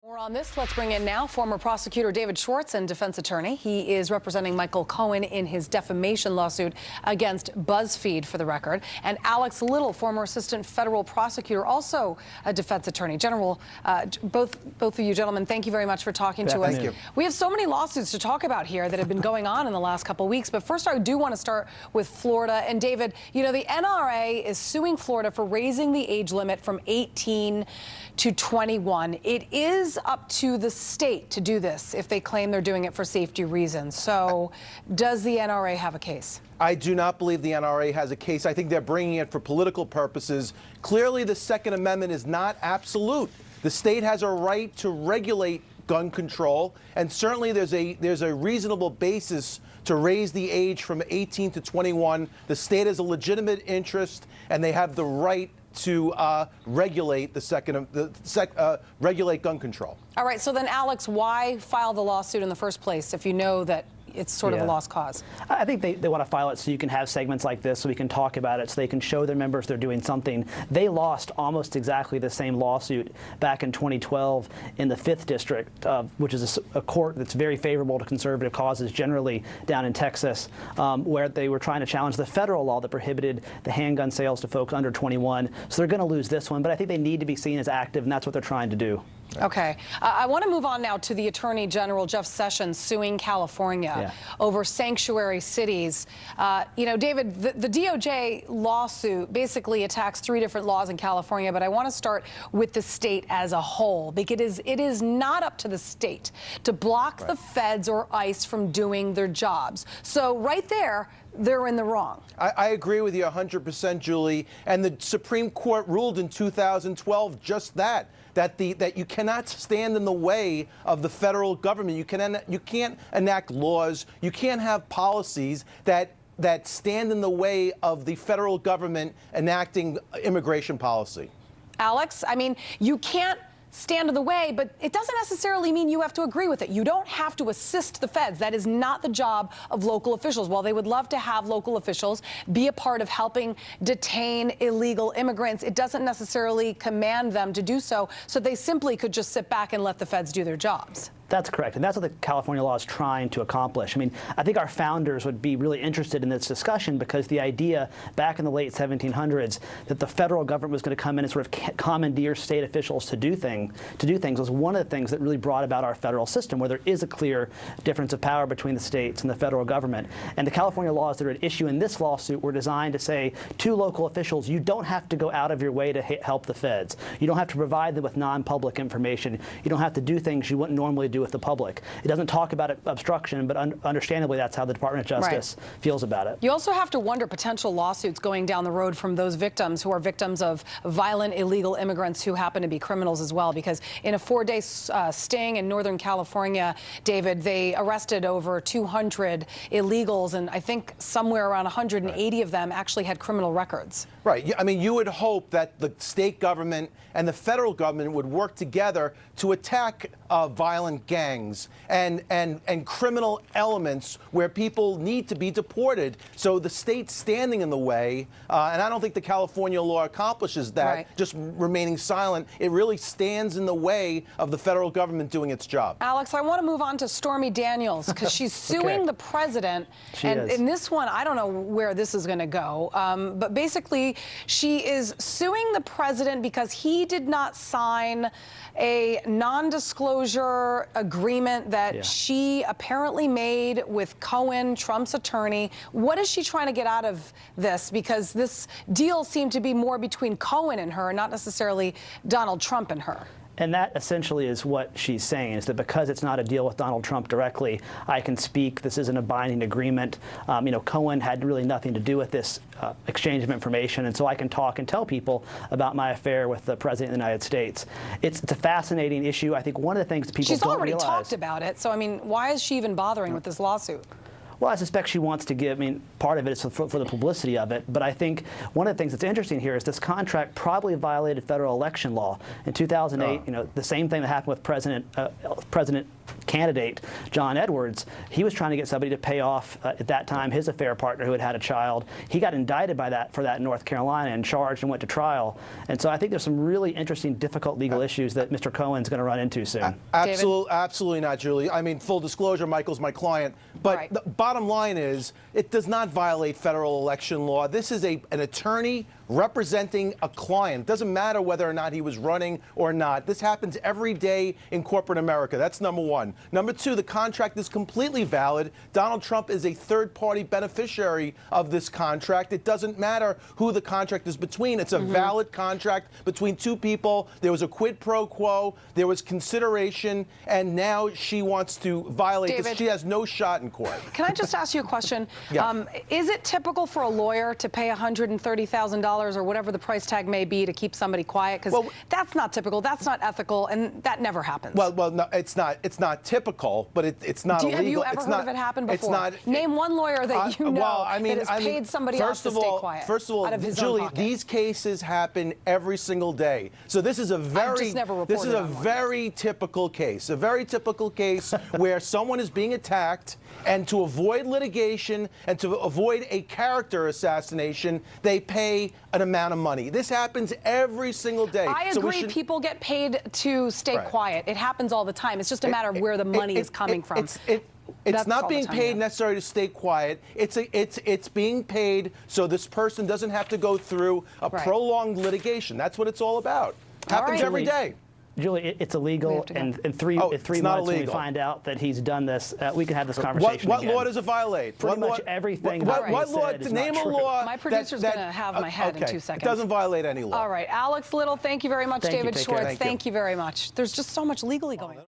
More on this. Let's bring in now former prosecutor David Schwartz and defense attorney. He is representing Michael Cohen in his defamation lawsuit against BuzzFeed, for the record. And Alex Little, former assistant federal prosecutor, also a defense attorney. General, both of you gentlemen, thank you very much for talking to us. Thank you. We have so many lawsuits to talk about here that have been going on in the last couple of weeks. But first, I do want to start with Florida. And David, you know, the NRA is suing Florida for raising the age limit from 18 to 21. It is up to the state to do this if they claim they're doing it for safety reasons. So does the NRA have a case? I do not believe the NRA has a case. I think they're bringing it for political purposes. Clearly, the Second Amendment is not absolute. The state has a right to regulate gun control, and certainly there's a reasonable basis to raise the age from 18 to 21. The state has a legitimate interest, and they have the right to regulate regulate gun control. All right. So then, Alex, why file the lawsuit in the first place if you know that it's sort of a lost cause? I think they want to file it so you can have segments like this so we can talk about it, so they can show their members they're doing something. They lost almost exactly the same lawsuit back in 2012 in the 5th District, which is a court that's very favorable to conservative causes generally down in Texas, where they were trying to challenge the federal law that prohibited the handgun sales to folks under 21. So they're going to lose this one, but I think they need to be seen as active, and that's what they're trying to do. Okay. I want to move on now to the Attorney General, Jeff Sessions, suing California over sanctuary cities. You know, David, the DOJ lawsuit basically attacks 3 different laws in California, but I want to start with the state as a whole, because it is not up to the state to block the feds or ICE from doing their jobs. So right there, they're in the wrong. I agree with you 100%, Julie. And the Supreme Court ruled in 2012 just that you cannot stand in the way of the federal government. You can't enact laws. You can't have policies that stand in the way of the federal government enacting immigration policy. Alex, I mean, you can't stand in the way, but it doesn't necessarily mean you have to agree with it. You don't have to assist the feds. That is not the job of local officials. While they would love to have local officials be a part of helping detain illegal immigrants, it doesn't necessarily command them to do so. So they simply could just sit back and let the feds do their jobs. That's correct, and that's what the California law is trying to accomplish. I mean, I think our founders would be really interested in this discussion, because the idea back in the late 1700s that the federal government was going to come in and sort of commandeer state officials to do things was one of the things that really brought about our federal system, where there is a clear difference of power between the states and the federal government. And the California laws that are at issue in this lawsuit were designed to say to local officials, you don't have to go out of your way to help the feds. You don't have to provide them with non-public information. You don't have to do things you wouldn't normally do with the public. It doesn't talk about obstruction, but understandably that's how the Department of Justice feels about it. You also have to wonder potential lawsuits going down the road from those victims who are victims of violent illegal immigrants who happen to be criminals as well, because in a 4-day sting in Northern California, David, they arrested over 200 illegals, and I think somewhere around 180 of them actually had criminal records. Right. I mean, you would hope that the state government and the federal government would work together to attack violent gangs and criminal elements where people need to be deported. So the state's standing in the way, and I don't think the California law accomplishes that, just remaining silent. It really stands in the way of the federal government doing its job. Alex, I want to move on to Stormy Daniels, because she's suing the president. And in this one, I don't know where this is going to go, but basically she is suing the president because he did not sign a non-disclosure agreement that she apparently made with Cohen, Trump's attorney. What is she trying to get out of this? Because this deal seemed to be more between Cohen and her, not necessarily Donald Trump and her. And that essentially is what she's saying, is that because it's not a deal with Donald Trump directly, I can speak. This isn't a binding agreement. You know, Cohen had really nothing to do with this exchange of information, and so I can talk and tell people about my affair with the President of the United States. It's a fascinating issue. I think one of the things that people don't realize— She's already talked about it, so I mean, why is she even bothering with this lawsuit? Well, I suspect she wants to give, I mean, part of it is for the publicity of it, but I think one of the things that's interesting here is this contract probably violated federal election law. In 2008, you know, the same thing that happened with President candidate, John Edwards, he was trying to get somebody to pay off, at that time, his affair partner who had had a child. He got indicted for that in North Carolina and charged and went to trial. And so I think there's some really interesting, difficult legal issues that Mr. Cohen's going to run into soon. Absolutely not, Julie. I mean, full disclosure, Michael's my client. But the bottom line is, it does not violate federal election law. This is an attorney representing a client. It doesn't matter whether or not he was running or not. This happens every day in corporate America. That's number one. Number two, the contract is completely valid. Donald Trump is a third-party beneficiary of this contract. It doesn't matter who the contract is between. It's a valid contract between two people. There was a quid pro quo. There was consideration. And now she wants to violate this. She has no shot in court. Can I just ask you a question? Yeah. Is it typical for a lawyer to pay $130,000 or whatever the price tag may be to keep somebody quiet? Because that's not typical, that's not ethical, and that never happens. Well, no, it's not typical, but it's not illegal. Have you ever heard of it happen before? It's not. Name one lawyer that you know that has paid somebody else to stay quiet. First of all, out of his Julie, own pocket. these cases happen every single day. So this is a very typical case. A very typical case where someone is being attacked, and to avoid litigation and to avoid a character assassination, they pay an amount of money. This happens every single day. I agree, people get paid to stay quiet. It happens all the time. It's just a matter of where the money is coming from. It's not being paid necessarily to stay quiet. It's being paid so this person doesn't have to go through a prolonged litigation. That's what it's all about. Happens every day. Julie, it's illegal, and in 3 months when we find out that he's done this, we can have this conversation What again. law does it violate? Pretty much everything. What law? Name a law. My producer's going to have my head in 2 seconds. It doesn't violate any law. All right, Alex Little, thank you very much. David Schwartz, thank you very much. There's just so much legally going on.